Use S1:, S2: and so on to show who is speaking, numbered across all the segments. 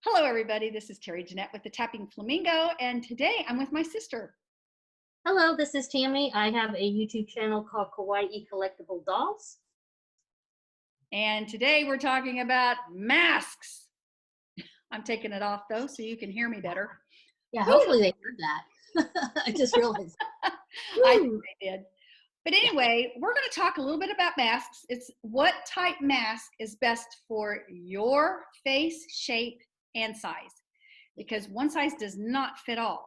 S1: Hello, everybody. This is Terry Jeanette with the Tapping Flamingo, and today I'm with my sister.
S2: Hello, this is Tammy. I have a YouTube channel called Kawaii Collectible Dolls.
S1: And today we're talking about masks. I'm taking it off though, so you can hear me better.
S2: Yeah, hopefully they heard that. I just realized.
S1: I think they did. But anyway, we're going to talk a little bit about masks. It's what type mask is best for your face, shape, and size. Because one size does not fit all.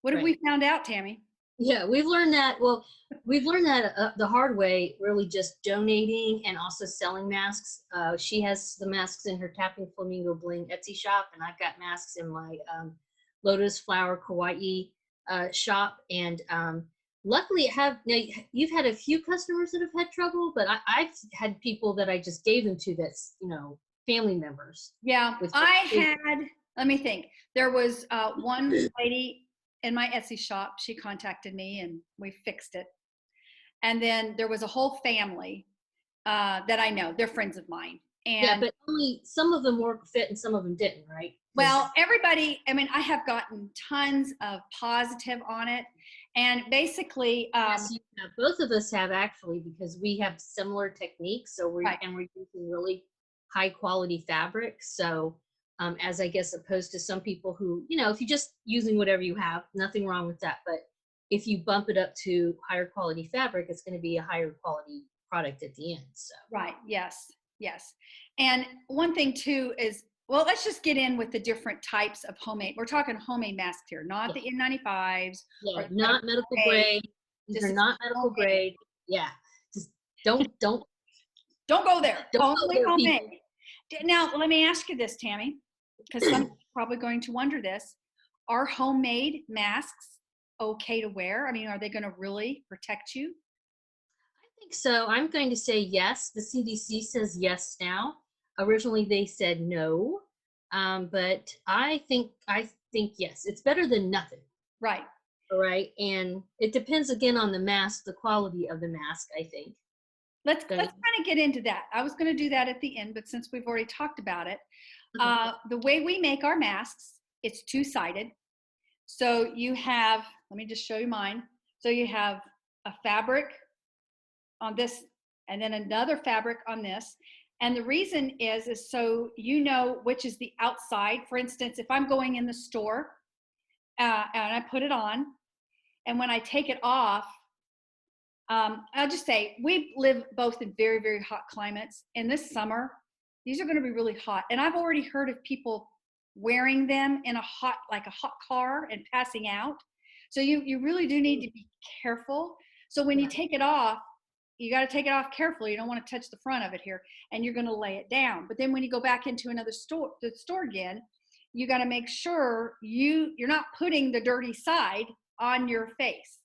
S1: What have we found out, Tammy?
S2: Yeah, we've learned that. Well, we've learned that the hard way, really just donating and also selling masks. She has the masks in her Tapping Flamingo Bling Etsy shop, and I've got masks in my Lotus Flower Kawaii shop. And luckily, now you've had a few customers that have had trouble, but I've had people that I just gave them to that's, family members.
S1: Yeah, let me think. There was one lady in my Etsy shop. She contacted me and we fixed it. And then there was a whole family that I know. They're friends of mine. And
S2: yeah, but only some of them work fit and some of them didn't, right?
S1: Well, everybody, I have gotten tons of positive on it. And basically,
S2: yes, both of us have actually, because we have similar techniques. So we're using really high quality fabric. So as I guess opposed to some people who, if you're just using whatever you have, nothing wrong with that. But if you bump it up to higher quality fabric, it's going to be a higher quality product at the end. So
S1: right, yes. And one thing too is, well, let's just get in with the different types of homemade. We're talking homemade masks here, not the N95s.
S2: Yeah, not medical grade. These are not medical grade. Yeah, just don't go
S1: there. Only homemade. Now, let me ask you this, Tammy, because some people are probably going to wonder this. Are homemade masks okay to wear? Are they going to really protect you?
S2: I think so. I'm going to say yes. The CDC says yes now. Originally, they said no, but I think yes. It's better than nothing.
S1: Right.
S2: All right, and it depends again on the mask, the quality of the mask. I think.
S1: Let's kind of get into that. I was going to do that at the end, but since we've already talked about it, the way we make our masks, it's two-sided. So you have, let me just show you mine. So you have a fabric on this and then another fabric on this. And the reason is so you know which is the outside. For instance, if I'm going in the store and I put it on, and when I take it off, I'll just say we live both in very, very hot climates. And this summer, these are going to be really hot. And I've already heard of people wearing them in a hot car and passing out. So you really do need to be careful. So when you take it off, you got to take it off carefully. You don't want to touch the front of it here, and you're going to lay it down. But then when you go back into the store again, you got to make sure you're not putting the dirty side on your face.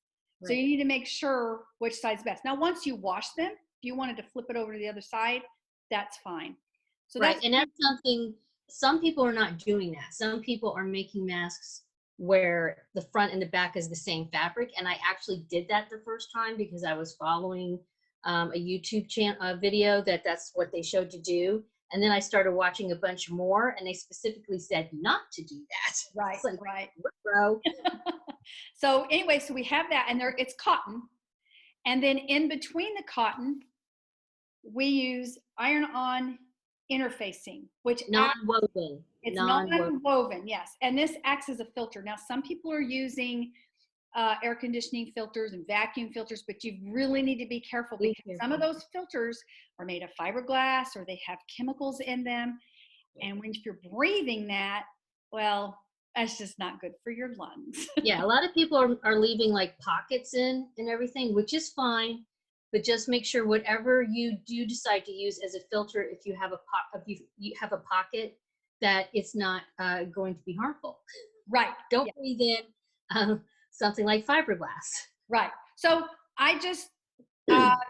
S1: Right. So you need to make sure which side's best. Now, once you wash them, if you wanted to flip it over to the other side, that's fine. So
S2: right, and that's something, some people are not doing that. Some people are making masks where the front and the back is the same fabric. And I actually did that the first time because I was following a YouTube channel video that's what they showed to do. And then I started watching a bunch more, and they specifically said not to do that.
S1: Right,
S2: right. Bro.
S1: So anyway, so we have that, and it's cotton. And then in between the cotton, we use iron-on interfacing, which
S2: non-woven.
S1: It's non-woven, yes. And this acts as a filter. Now, some people are using air conditioning filters and vacuum filters, but you really need to be careful because some of those filters are made of fiberglass or they have chemicals in them. And when you're breathing that, well, that's just not good for your lungs.
S2: Yeah, a lot of people are leaving like pockets in and everything, which is fine. But just make sure whatever you do decide to use as a filter, if you have you have a pocket, that it's not going to be harmful.
S1: Right.
S2: Don't breathe in something like fiberglass.
S1: Right. So I just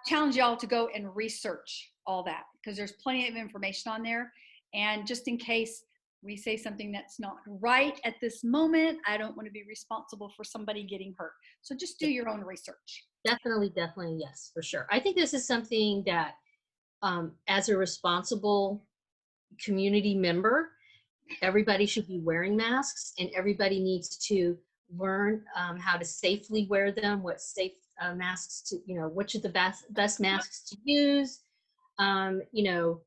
S1: challenge y'all to go and research all that because there's plenty of information on there. And just in case we say something that's not right at this moment, I don't want to be responsible for somebody getting hurt. So just do your own research.
S2: Definitely, yes, for sure. I think this is something that as a responsible community member, everybody should be wearing masks, and everybody needs to learn how to safely wear them, what safe masks to, which are the best masks to use. You know,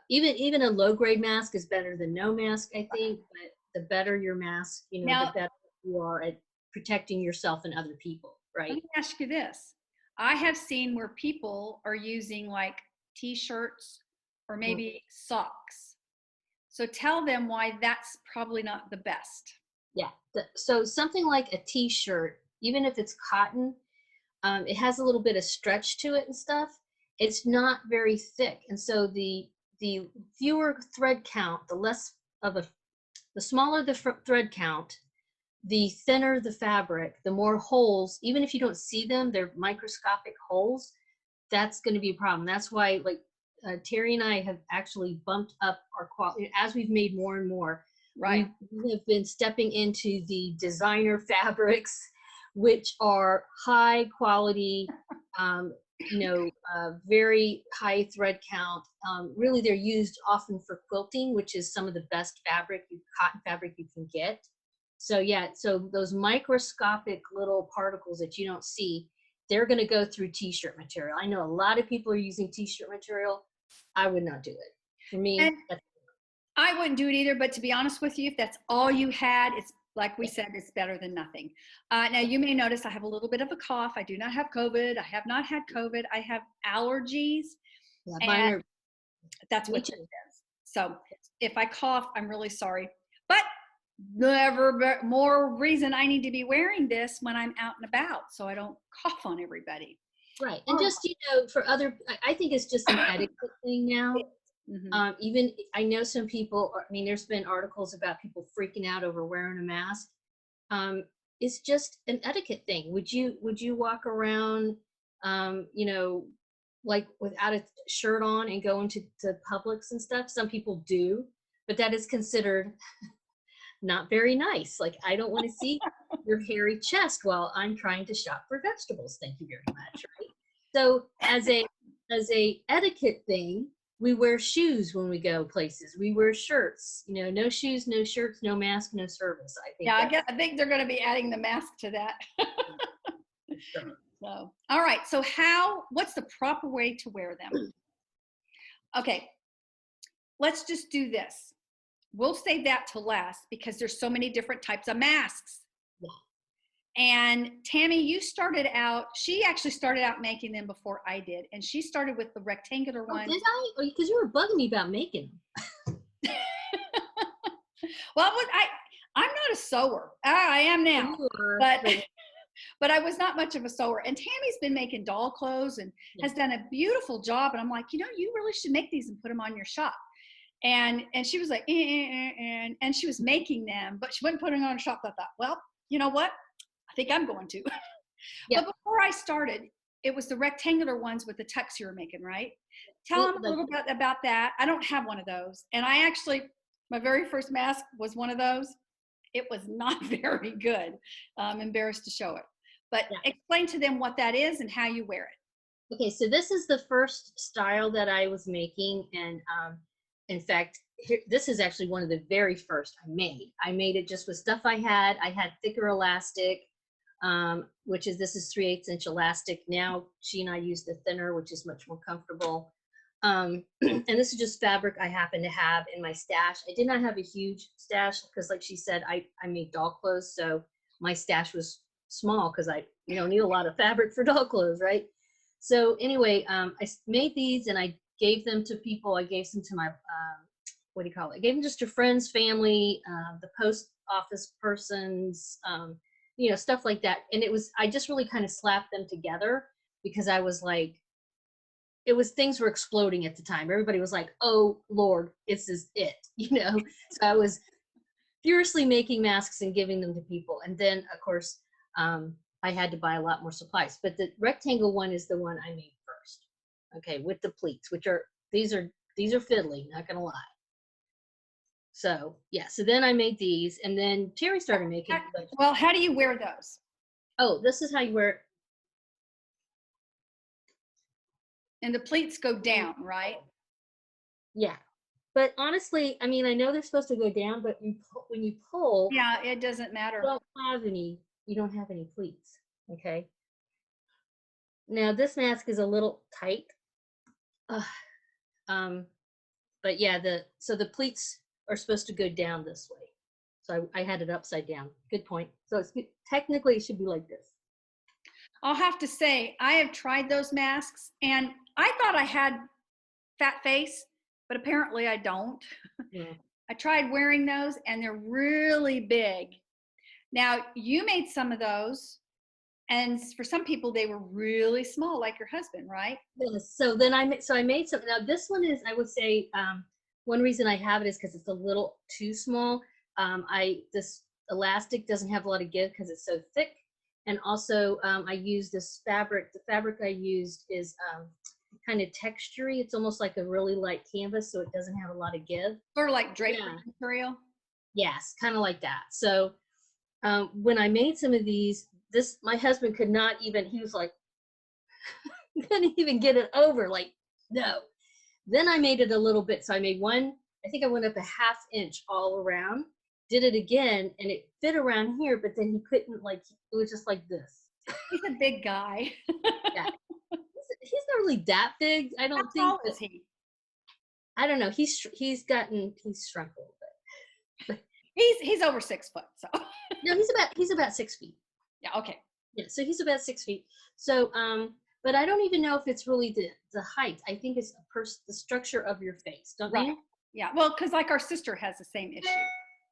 S2: even a low grade mask is better than no mask, I think, but the better your mask,
S1: Now,
S2: the better you are at protecting yourself and other people,
S1: let
S2: right?
S1: me ask you this. I have seen where people are using like T-shirts or maybe socks. So tell them why that's probably not the best.
S2: Yeah. So something like a t-shirt, even if it's cotton, it has a little bit of stretch to it and stuff. It's not very thick, and so the fewer thread count, the smaller the thread count, the thinner the fabric, the more holes. Even if you don't see them, they're microscopic holes. That's going to be a problem. That's why, like, Terry and I have actually bumped up our quality as we've made more and more.
S1: Right.
S2: We have been stepping into the designer fabrics, which are high quality, very high thread count. Really, they're used often for quilting, which is some of the best cotton fabric you can get. So yeah, so those microscopic little particles that you don't see, they're going to go through t-shirt material. I know a lot of people are using t-shirt material. I would not do it. For me,
S1: I wouldn't do it either, but to be honest with you, if that's all you had, it's like we said, it's better than nothing. Now, you may notice I have a little bit of a cough. I do not have COVID. I have not had COVID. I have allergies.
S2: yeah,
S1: And that's what it is. So if I cough, I'm really sorry. But never more reason I need to be wearing this when I'm out and about so I don't cough on everybody.
S2: Right. And just, for other, I think it's just an etiquette thing now.
S1: Mm-hmm.
S2: Even I know some people, there's been articles about people freaking out over wearing a mask. It's just an etiquette thing. Would you walk around, like without a shirt on and go into Publix and stuff? Some people do, but that is considered not very nice. Like, I don't want to see your hairy chest while I'm trying to shop for vegetables. Thank you very much. Right. So as a etiquette thing, we wear shoes when we go places. We wear shirts. No shoes, no shirts, no mask, no service. I think.
S1: Yeah, I think they're going to be adding the mask to that.
S2: Sure.
S1: So, all right. So what's the proper way to wear them? Okay. Let's just do this. We'll save that to last because there's so many different types of masks.
S2: Yeah.
S1: And Tammy, she actually started out making them before I did. And she started with the rectangular one.
S2: Did I? Because you were bugging me about making them.
S1: Well, I'm not a sewer. I am now. But I was not much of a sewer. And Tammy's been making doll clothes and has done a beautiful job. And I'm like, you really should make these and put them on your shop. And she was like, and she was making them, but she wasn't putting on a shop. I thought, well, you know what? I think I'm going to. But before I started, it was the rectangular ones with the tucks you were making, right? Tell them a little bit about that. I don't have one of those. And my very first mask was one of those. It was not very good. I'm embarrassed to show it. But explain to them what that is and how you wear it.
S2: Okay, so this is the first style that I was making. And in fact, this is actually one of the very first I made. I made it just with stuff I had. I had thicker elastic, this is 3/8 inch elastic. Now she and I use the thinner, which is much more comfortable. And this is just fabric I happen to have in my stash. I did not have a huge stash because, like she said, I made doll clothes. So my stash was small because I need a lot of fabric for doll clothes, right? So anyway, I made these and I gave them to people. I gave some to my, what do you call it? I gave them just to friends, family, the post office persons, stuff like that. And I just really kind of slapped them together because I was like, things were exploding at the time. Everybody was like, oh Lord, this is it, So I was furiously making masks and giving them to people. And then of course, I had to buy a lot more supplies, but the rectangle one is the one I made first. Okay. With the pleats, these are fiddly, not going to lie. So yeah. So then I made these and then Terry started making.
S1: Well, how do you wear those?
S2: Oh, this is how you wear it.
S1: And the pleats go down, right?
S2: Yeah. But honestly, I mean, I know they're supposed to go down, but when you pull,
S1: Yeah, it doesn't
S2: you
S1: matter.
S2: don't have any pleats. Okay. Now this mask is a little tight. Ugh. Um, but yeah, the pleats are supposed to go down this way. So I had it upside down. Good point. So technically it should be like this.
S1: I'll have to say, I have tried those masks and I thought I had fat face, but apparently I don't.
S2: Yeah.
S1: I tried wearing those and they're really big. Now, you made some of those, and for some people, they were really small, like your husband, right?
S2: Yes. So then I made some. Now this one is, I would say, one reason I have it is because it's a little too small. This elastic doesn't have a lot of give because it's so thick, and also I use this fabric. The fabric I used is kind of textury. It's almost like a really light canvas, so it doesn't have a lot of give.
S1: Sort of like drapery material.
S2: Yes, kind of like that. So when I made some of these, my husband could not even. He was like, couldn't even get it over. Like, no. Then I made it a little bit. So I made one. I think I went up a 1/2 inch all around. Did it again, and it fit around here, but then he couldn't. Like, it was just like this.
S1: He's a big guy.
S2: Yeah, he's not really that big. I don't think.
S1: How tall is he?
S2: I don't know. He's shrunk a little bit.
S1: He's over 6 foot. So
S2: No, he's about 6 feet.
S1: yeah, okay.
S2: Yeah, so he's about 6 feet. So but I don't even know if it's really the height. I think it's the structure of your face, don't you?
S1: Yeah, well, because like our sister has the same issue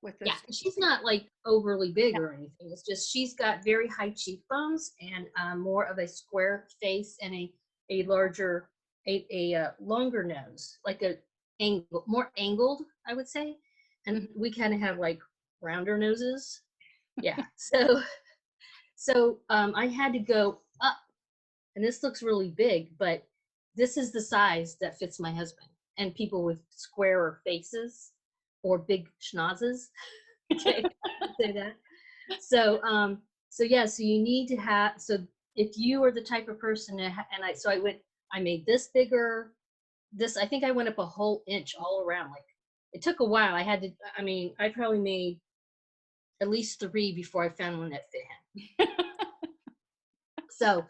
S1: with this.
S2: Yeah, she's not like overly big or anything. It's just she's got very high cheekbones and more of a square face and a larger, longer nose, like more angled, I would say. And we kind of have like rounder noses. Yeah. So I had to go up, and this looks really big, but this is the size that fits my husband and people with squarer faces or big schnozzes. Okay, say that. So so you need to have, so if you are the type of person I made this bigger. I think I went up a whole inch all around. Like, it took a while. I probably made at least 3 before I found one that fit him. So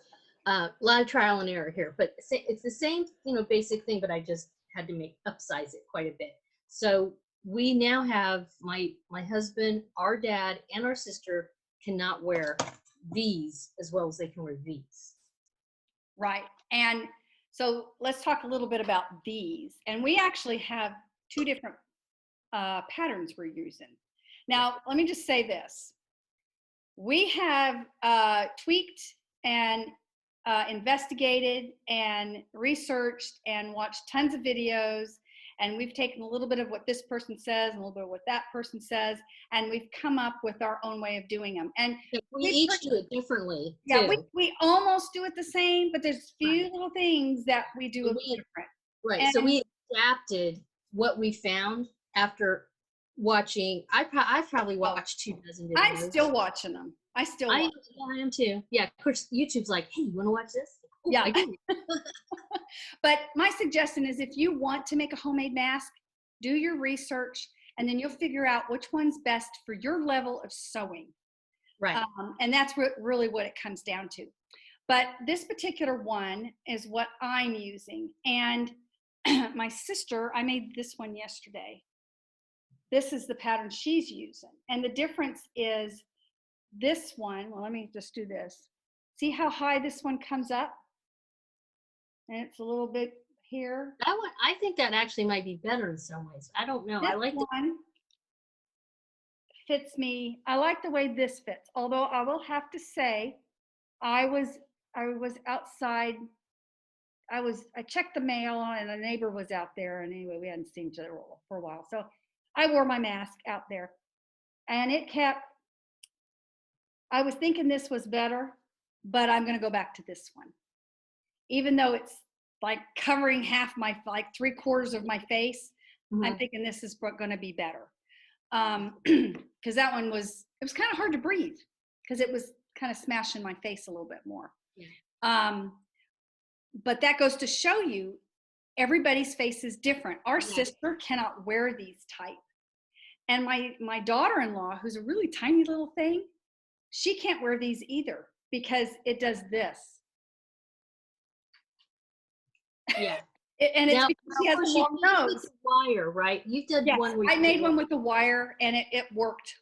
S2: a lot of trial and error here, but it's the same, basic thing, but I just had to upsize it quite a bit. So we now have my husband, our dad, and our sister cannot wear these as well as they can wear these.
S1: Right. And so let's talk a little bit about these. And we actually have 2 different patterns we're using. Now, let me just say this. We have tweaked and investigated and researched and watched tons of videos, and we've taken a little bit of what this person says and a little bit of what that person says, and we've come up with our own way of doing them. And
S2: we each do it differently.
S1: Yeah, we almost do it the same, but there's few little things that we do a little different.
S2: Right. And so we adapted what we found after watching. I've probably watched 2 dozen videos.
S1: I'm still watching them. I
S2: am too. Yeah, of course. YouTube's like, hey, you want to watch this? Ooh,
S1: yeah.
S2: I do.
S1: But my suggestion is, if you want to make a homemade mask, do your research, and then you'll figure out which one's best for your level of sewing.
S2: Right.
S1: And that's really what it comes down to. But this particular one is what I'm using. And my sister, I made this one yesterday. This is the pattern she's using. And the difference is this one, well, let me just do this. See how high this one comes up? And it's a little bit here.
S2: That one, I think that actually might be better in some ways. I don't know.
S1: This
S2: I like
S1: one fits me. I like the way this fits. Although I will have to say, I was outside. I checked the mail, and a neighbor was out there, and anyway, we hadn't seen each other for a while. So I wore my mask out there, and I was thinking this was better, but I'm going to go back to this one. Even though it's like covering half like 3/4 of my face, I'm thinking this is going to be better. Because that one it was kind of hard to breathe because it was kind of smashing my face a little bit more. Yeah. But that goes to show you, everybody's face is different. Our
S2: Yeah.
S1: sister cannot wear these type. And my daughter-in-law, who's a really tiny little thing, she can't wear these either because it does this.
S2: Yeah.
S1: And it's
S2: Now,
S1: because she has a long nose.
S2: With the wire, right? You did
S1: Yes,
S2: one where
S1: I made one with the wire and it worked.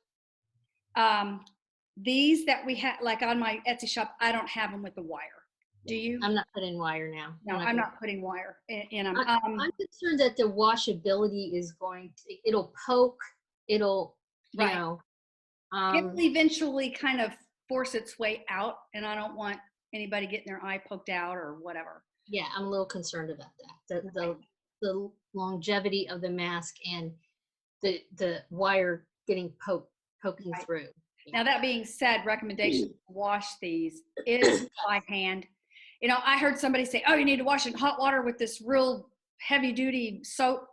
S1: These that we had, like on my Etsy shop, I don't have them with the wire. Do you?
S2: I'm not putting wire now.
S1: No, I'm not putting wire in them.
S2: I'm concerned that the washability is going to, it'll poke, it'll, you
S1: Right.
S2: know.
S1: It'll eventually kind of force its way out, and I don't want anybody getting their eye poked out or whatever.
S2: Yeah, I'm a little concerned about that. The longevity of the mask and the wire getting poking
S1: Right.
S2: through.
S1: Now, that being said, recommendation to wash these is by hand. You know, I heard somebody say, oh, you need to wash it in hot water with this real heavy duty soap.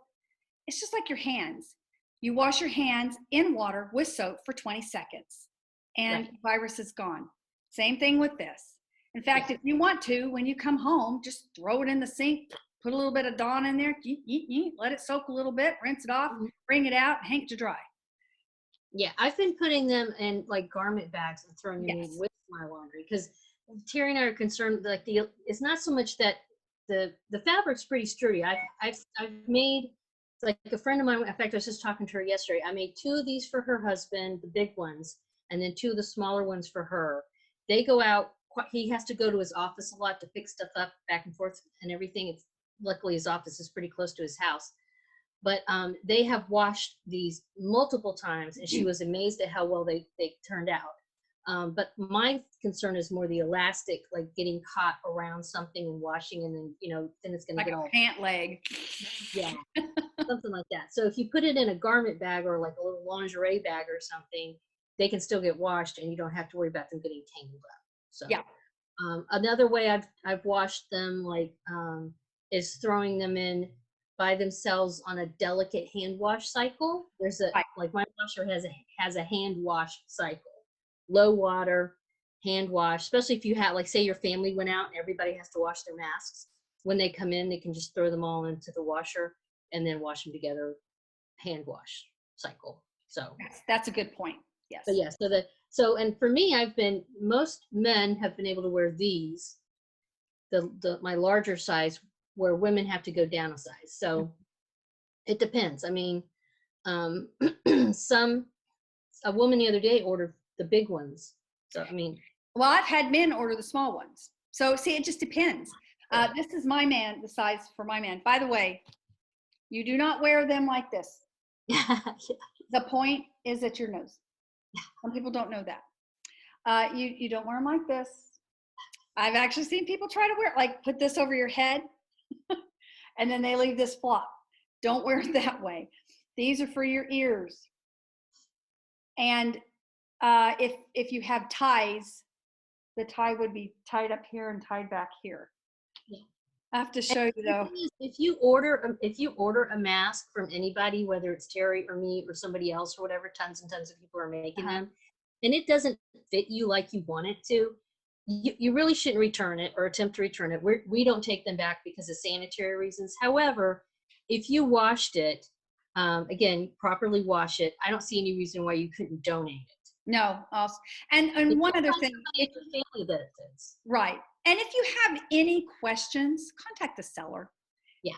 S1: It's just like your hands. You wash your hands in water with soap for 20 seconds and the virus is gone. Same thing with this. In fact, if you want to, when you come home, just throw it in the sink, put a little bit of Dawn in there, let it soak a little bit, rinse it off, bring it out, hang it to dry.
S2: Yeah, I've been putting them in like garment bags and throwing them in with my laundry because Terry and I are concerned. Like it's not so much that the fabric's pretty sturdy. I've made, like a friend of mine. In fact, I was just talking to her yesterday. I made 2 of these for her husband, the big ones, and then 2 of the smaller ones for her. They go out. He has to go to his office a lot to fix stuff up back and forth and everything. Luckily his office is pretty close to his house. But they have washed these multiple times, and she was amazed at how well they turned out. But my concern is more the elastic, like getting caught around something and washing, and then then it's going to
S1: like
S2: get
S1: a
S2: all
S1: pant leg.
S2: Yeah, something like that. So if you put it in a garment bag or like a little lingerie bag or something, they can still get washed, and you don't have to worry about them getting tangled up. So
S1: yeah.
S2: Another way I've washed them is throwing them in by themselves on a delicate hand wash cycle. There's like my washer has a hand wash cycle, low water, hand wash, especially if you have, like, say your family went out and everybody has to wash their masks. When they come in, they can just throw them all into the washer and then wash them together, hand wash cycle. So
S1: that's a good point. Yes.
S2: But yeah, and for me, most men have been able to wear these, my larger size, where women have to go down a size. So it depends. I mean, a woman the other day ordered the big ones. So, I mean.
S1: Well, I've had men order the small ones. So see, it just depends. This is the size for my man. By the way, you do not wear them like this. The point is at your nose. Some people don't know that. You don't wear them like this. I've actually seen people try to wear it, like put this over your head and then they leave this flop. Don't wear it that way. These are for your ears. And if you have ties, the tie would be tied up here and tied back here. Yeah. I have to show you though.
S2: If you order a mask from anybody, whether it's Terry or me or somebody else or whatever, tons and tons of people are making them, and it doesn't fit you like you want it to, you really shouldn't return it or attempt to return it. We don't take them back because of sanitary reasons. However, if you washed it, again, properly wash it, I don't see any reason why you couldn't donate it.
S1: No, and one other thing,
S2: family benefits.
S1: Right. And if you have any questions, contact the seller.
S2: Yeah.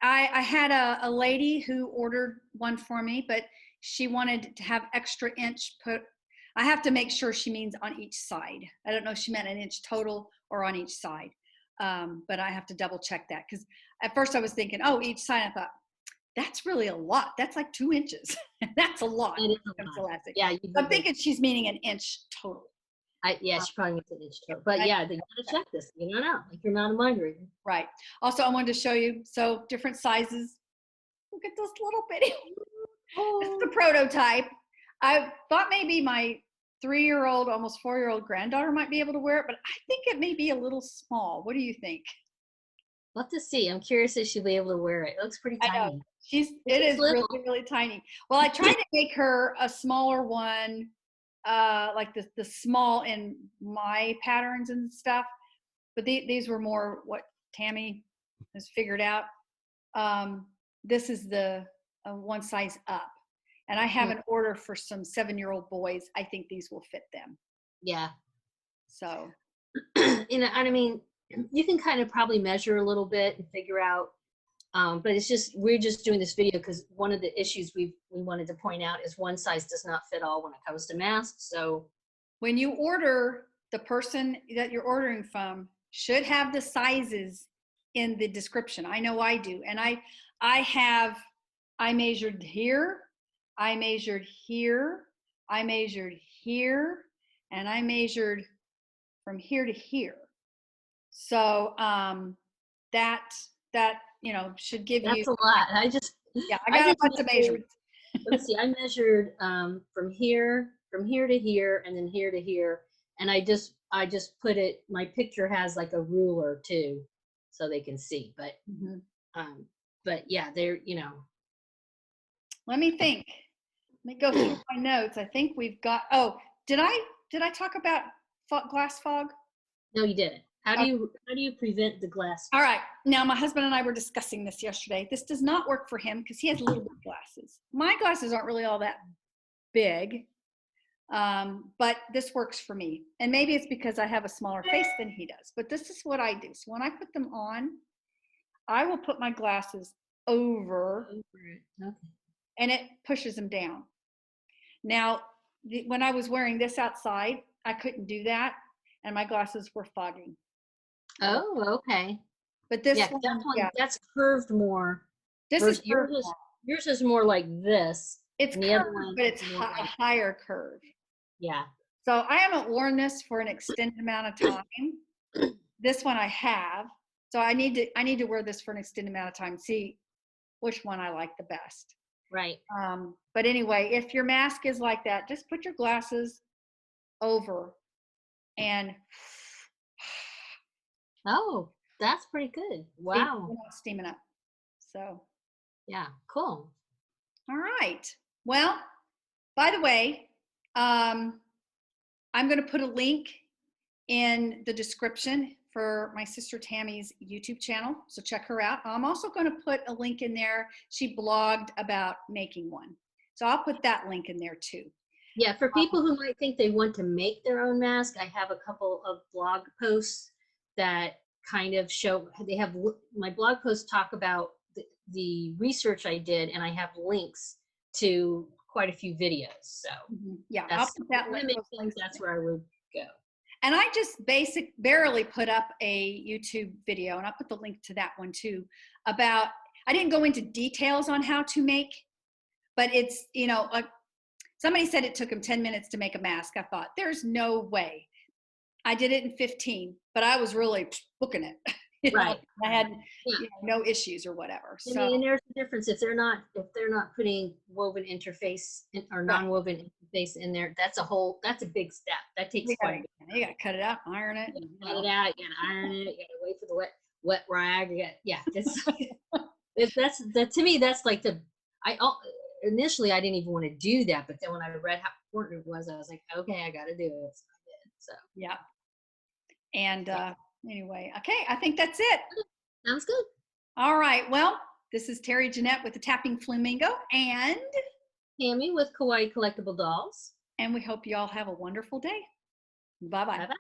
S1: I had a lady who ordered one for me, but she wanted to have extra inch put. I have to make sure she means on each side. I don't know if she meant an inch total or on each side, but I have to double check that, because at first I was thinking, oh, each side. I thought, that's really a lot. That's like 2 inches. That's a lot.
S2: It is a lot. Yeah,
S1: I'm thinking she's meaning an inch total.
S2: She probably means an inch total. But yeah, you gotta check this. You don't know. Like, you're not a mind reader.
S1: Right. Also, I wanted to show you, so different sizes. Look at this little bitty. This is the prototype. I thought maybe my 3-year-old, almost 4-year-old granddaughter might be able to wear it, but I think it may be a little small. What do you think?
S2: We'll have to see. I'm curious if she'll be able to wear it. It looks pretty tiny.
S1: I know. It is really, really tiny. Well, I tried to make her a smaller one, like the small in my patterns and stuff, but these were more what Tammy has figured out, this is the one size up. And I have an order for some 7-year-old boys. I think these will fit them.
S2: Yeah.
S1: So,
S2: You know, I mean, you can kind of probably measure a little bit and figure out, but it's just, we're just doing this video because one of the issues we wanted to point out is one size does not fit all when it comes to masks. So
S1: when you order, the person that you're ordering from should have the sizes in the description. I know I do. And I measured here, I measured here, I measured here, and I measured from here to here. So that should give you.
S2: that's a lot. I
S1: got a bunch of measurements.
S2: Let's see, I measured from here to here, and then here to here, and I just put it. My picture has like a ruler too, so they can see. But yeah, they're, you know.
S1: Let me think. Let me go through my notes. I think we've got. Oh, did I talk about glass fog?
S2: No, you didn't. How do you prevent the glass?
S1: All right. Now, my husband and I were discussing this yesterday. This does not work for him because he has little bit glasses. My glasses aren't really all that big, but this works for me. And maybe it's because I have a smaller face than he does. But this is what I do. So when I put them on, I will put my glasses over it. Okay. And it pushes them down. Now, when I was wearing this outside, I couldn't do that, and my glasses were fogging.
S2: Oh, okay.
S1: But this one,
S2: that's curved more.
S1: This is curved
S2: yours. Yours is more like this.
S1: It's curved, but it's a higher curve.
S2: Yeah.
S1: So I haven't worn this for an extended amount of time. This one I have. So I need to wear this for an extended amount of time. See which one I like the best.
S2: Right.
S1: But anyway, if your mask is like that, just put your glasses over and.
S2: Oh, that's pretty good. Wow.
S1: You're not steaming up. So.
S2: Yeah, cool.
S1: All right. Well, by the way, I'm going to put a link in the description for my sister Tammy's YouTube channel. So check her out. I'm also going to put a link in there. She blogged about making one. So I'll put that link in there too.
S2: Yeah, for people who might think they want to make their own mask, I have a couple of blog posts that kind of show, my blog posts talk about the research I did, and I have links to quite a few videos. So
S1: yeah, I'll put that link.
S2: That's where I would go.
S1: And I just barely put up a YouTube video, and I'll put the link to that one too, I didn't go into details on how to make, but it's, somebody said it took them 10 minutes to make a mask. I thought, there's no way. I did it in 15, but I was really booking it.
S2: Right.
S1: I had no issues or whatever. So
S2: and there's a difference if they're not putting woven interface or non-woven interface in there. That's a big step. That takes quite a bit.
S1: You got to cut it out, iron it.
S2: You cut it out. You got to iron it. You got to wait for the wet rag. To me, that's like initially I didn't even want to do that, but then when I read how important it was, I was like, okay, I got to do it. So I did. So
S1: yeah. And anyway, okay, I think that's it.
S2: Sounds good.
S1: All right. Well, this is Terry Jeanette with the Tapping Flamingo and
S2: Tammy with Kawaii Collectible Dolls.
S1: And we hope you all have a wonderful day. Bye-bye.
S2: Bye-bye.